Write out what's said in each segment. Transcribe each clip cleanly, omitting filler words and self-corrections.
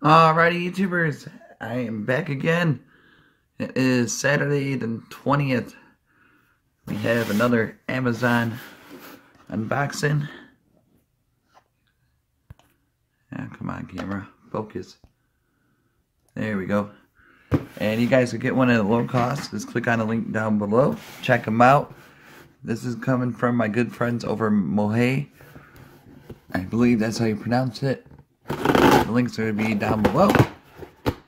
Alrighty, YouTubers, I am back again. It is Saturday the 20th. We have another Amazon unboxing. Come on, camera, focus. There we go. And you guys can get one at a low cost. Just click on the link down below. Check them out. This is coming from my good friends over Mokcao. I believe that's how you pronounce it. The links are going to be down below,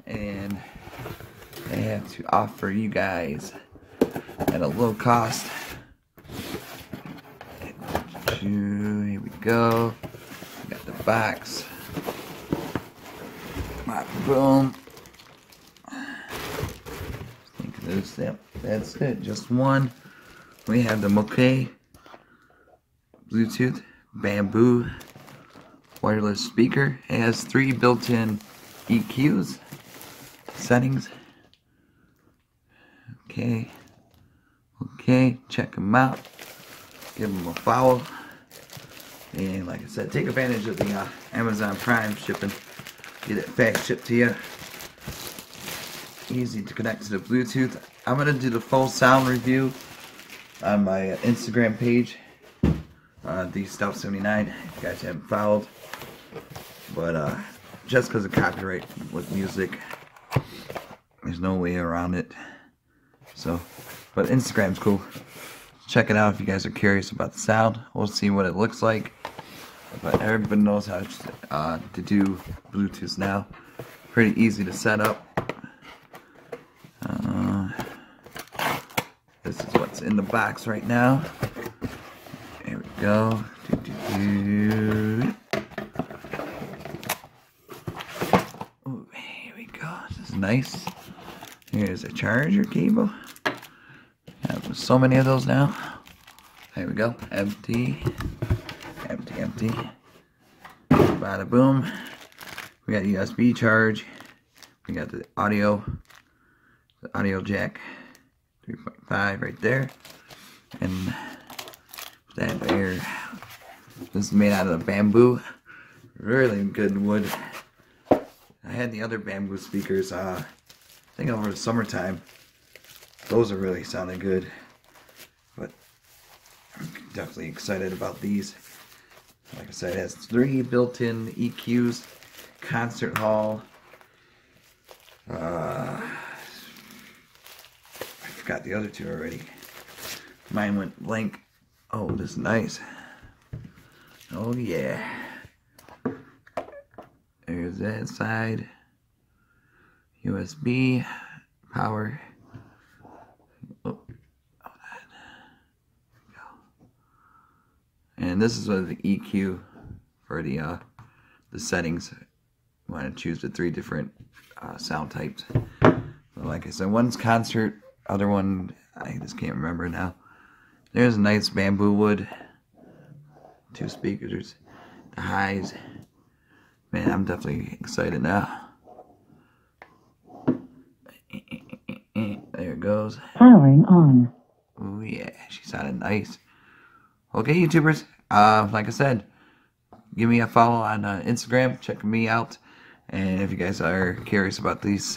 and they have to offer you guys at a low cost. Here we go. We got the box. Boom. Think of this. Yep, that's it. Just one. We have the Mokcao Bluetooth bamboo wireless speaker. It has 3 built-in EQs settings. Okay, check them out. Give them a follow. And like I said, take advantage of the Amazon Prime shipping. Get it fast shipped to you. Easy to connect to the Bluetooth. I'm gonna do the full sound review on my Instagram page, DStout79. If you guys haven't followed. But just because of copyright with music, there's no way around it. So, but Instagram's cool. Check it out if you guys are curious about the sound. We'll see what it looks like. But everybody knows how to do Bluetooth now. Pretty easy to set up. This is what's in the box right now. There we go. Ooh, here we go. This is nice. Here's a charger cable. Have so many of those now. There we go. Empty. Empty. Bada boom. We got USB charge. We got the audio jack 3.5 right there. And that there. This is made out of bamboo. Really good wood. I had the other bamboo speakers, I think over the summertime. Those are really sounding good. But I'm definitely excited about these. Like I said, it has 3 built-in EQs, concert hall. I forgot the other 2 already. Mine went blank. Oh, this is nice. Oh yeah. There's that side. USB power. And this is what the EQ for the settings. You want to choose the 3 different sound types. But like I said, one's concert, other one I just can't remember now. There's a nice bamboo wood. 2 speakers, the highs. Man, I'm definitely excited now. There it goes. Powering on. Oh yeah, she sounded nice. Okay, YouTubers, like I said, give me a follow on Instagram. Check me out. And if you guys are curious about these,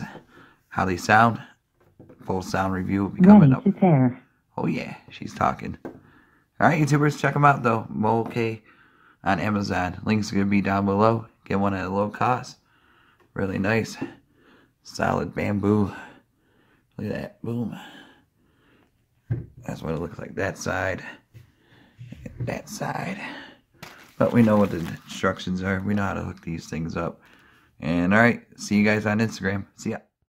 how they sound, full sound review will be coming up. Oh yeah, she's talking. Alright, YouTubers, check them out though. Mokcao on Amazon. Links are going to be down below. Get one at a low cost. Really nice. Solid bamboo. Look at that. Boom. That's what it looks like. That side. That side. But we know what the instructions are. We know how to hook these things up. And alright, see you guys on Instagram. See ya.